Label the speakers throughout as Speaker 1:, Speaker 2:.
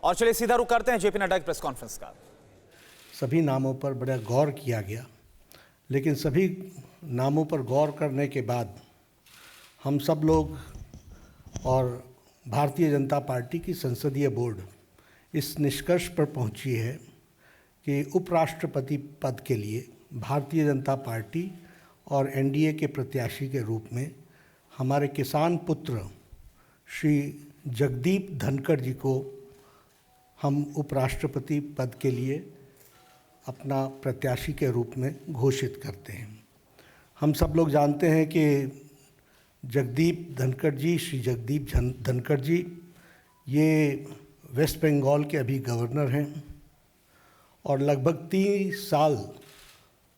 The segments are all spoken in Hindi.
Speaker 1: और चलिए सीधा रुख करते हैं जेपी नड्डा की प्रेस कॉन्फ्रेंस का।
Speaker 2: सभी नामों पर बड़ा गौर किया गया, लेकिन सभी नामों पर गौर करने के बाद हम सब लोग और भारतीय जनता पार्टी की संसदीय बोर्ड इस निष्कर्ष पर पहुंची है कि उपराष्ट्रपति पद के लिए भारतीय जनता पार्टी और एनडीए के प्रत्याशी के रूप में हमारे किसान पुत्र श्री जगदीप धनखड़ जी को हम उपराष्ट्रपति पद के लिए अपना प्रत्याशी के रूप में घोषित करते हैं। हम सब लोग जानते हैं कि जगदीप धनखड़ जी, श्री जगदीप धनखड़ जी ये वेस्ट बंगाल के अभी गवर्नर हैं और लगभग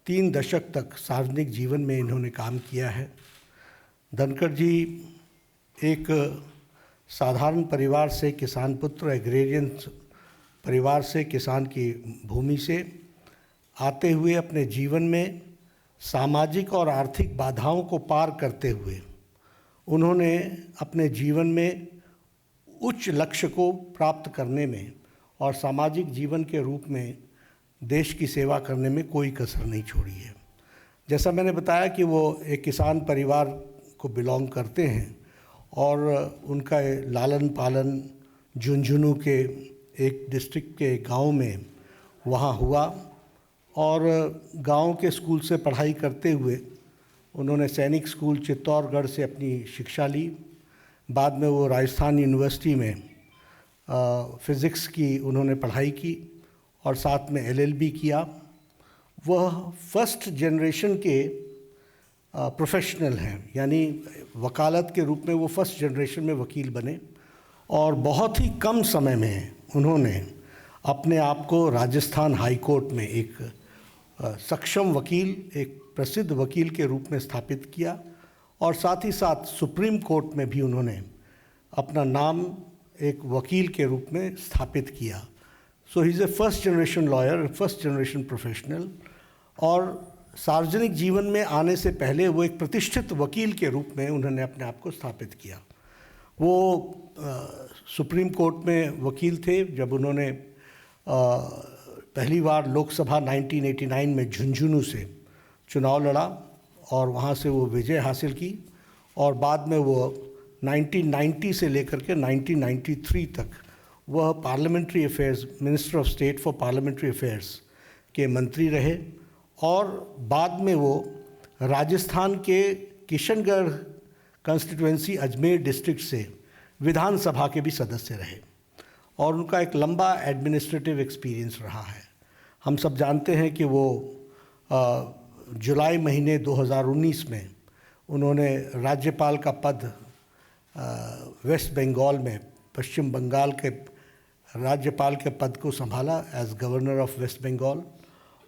Speaker 2: 3 दशक तक सार्वजनिक जीवन में इन्होंने काम किया है। धनखड़ जी एक साधारण परिवार से, किसान पुत्र, एग्रेरियन परिवार से, किसान की भूमि से आते हुए अपने जीवन में सामाजिक और आर्थिक बाधाओं को पार करते हुए उन्होंने अपने जीवन में उच्च लक्ष्य को प्राप्त करने में और सामाजिक जीवन के रूप में देश की सेवा करने में कोई कसर नहीं छोड़ी है। जैसा मैंने बताया कि वो एक किसान परिवार को बिलोंग करते हैं और उनका लालन पालन झुंझुनू के एक डिस्ट्रिक्ट के गांव में वहाँ हुआ और गांव के स्कूल से पढ़ाई करते हुए उन्होंने सैनिक स्कूल चित्तौड़गढ़ से अपनी शिक्षा ली। बाद में वो राजस्थान यूनिवर्सिटी में फ़िज़िक्स की उन्होंने पढ़ाई की और साथ में एलएलबी किया। वह फर्स्ट जनरेशन के प्रोफेशनल हैं, यानी वकालत के रूप में वो फर्स्ट जनरेशन में वकील बने और बहुत ही कम समय में उन्होंने अपने आप को राजस्थान हाई कोर्ट में एक सक्षम वकील, एक प्रसिद्ध वकील के रूप में स्थापित किया और साथ ही साथ सुप्रीम कोर्ट में भी उन्होंने अपना नाम एक वकील के रूप में स्थापित किया। So he is a first generation lawyer, first generation professional. और सार्वजनिक जीवन में आने से पहले वो एक प्रतिष्ठित वकील के रूप में उन्होंने अपने आप को स्थापित किया। वो सुप्रीम कोर्ट में वकील थे जब उन्होंने पहली बार लोकसभा 1989 में झुंझुनू से चुनाव लड़ा और वहाँ से वो विजय हासिल की और बाद में वो 1990 से लेकर के 1993 तक वह parliamentary affairs, minister of state for parliamentary affairs के मंत्री रहे और बाद में वो राजस्थान के किशनगढ़ कंस्टिट्यूएंसी अजमेर डिस्ट्रिक्ट से विधानसभा के भी सदस्य रहे और उनका एक लंबा एडमिनिस्ट्रेटिव एक्सपीरियंस रहा है। हम सब जानते हैं कि वो जुलाई महीने 2019 में उन्होंने राज्यपाल का पद वेस्ट बंगाल में, पश्चिम बंगाल के राज्यपाल के पद को संभाला as governor of West Bengal.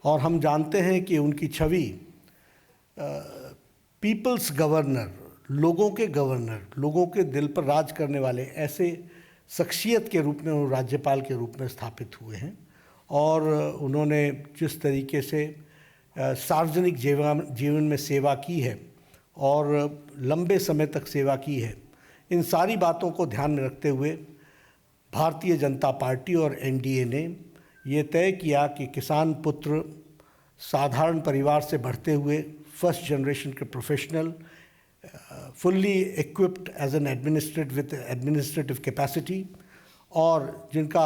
Speaker 2: और हम जानते हैं कि उनकी छवि पीपल्स गवर्नर, लोगों के गवर्नर, लोगों के दिल पर राज करने वाले ऐसे शख्सियत के रूप में वो राज्यपाल के रूप में स्थापित हुए हैं और उन्होंने जिस तरीके से सार्वजनिक जीवन में सेवा की है और लंबे समय तक सेवा की है, इन सारी बातों को ध्यान में रखते हुए भारतीय जनता पार्टी और एनडीए ने ये तय किया कि किसान पुत्र, साधारण परिवार से बढ़ते हुए फर्स्ट जनरेशन के professional, fully equipped as an administrative capacity और जिनका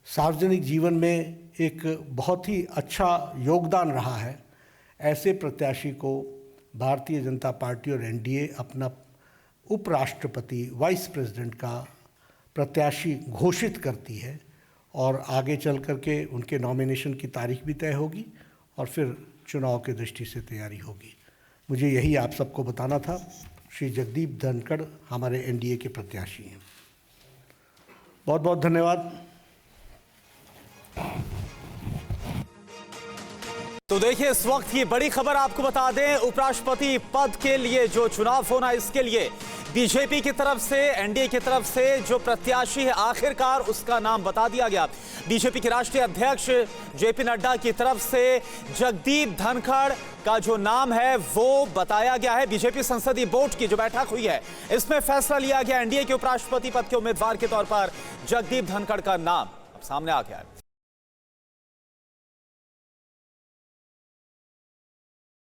Speaker 2: सार्वजनिक जीवन में एक बहुत ही अच्छा योगदान रहा है, ऐसे प्रत्याशी को भारतीय जनता पार्टी और एनडीए अपना उपराष्ट्रपति, वाइस प्रेसिडेंट का प्रत्याशी घोषित करती है और आगे चल कर के उनके नॉमिनेशन की तारीख भी तय होगी और फिर चुनाव की दृष्टि से तैयारी होगी। मुझे यही आप सबको बताना था। श्री जगदीप धनखड़ हमारे एनडीए के प्रत्याशी हैं। बहुत बहुत धन्यवाद।
Speaker 1: तो देखिए, इस वक्त ये बड़ी खबर आपको बता दें, उपराष्ट्रपति पद के लिए जो चुनाव होना, इसके लिए बीजेपी की तरफ से, एनडीए की तरफ से जो प्रत्याशी है आखिरकार उसका नाम बता दिया गया। बीजेपी के राष्ट्रीय अध्यक्ष जेपी नड्डा की तरफ से जगदीप धनखड़ का जो नाम है वो बताया गया है। बीजेपी संसदीय बोर्ड की जो बैठक हुई है इसमें फैसला लिया गया एनडीए के उपराष्ट्रपति पद के उम्मीदवार के तौर पर जगदीप धनखड़ का नाम अब सामने आ गया है।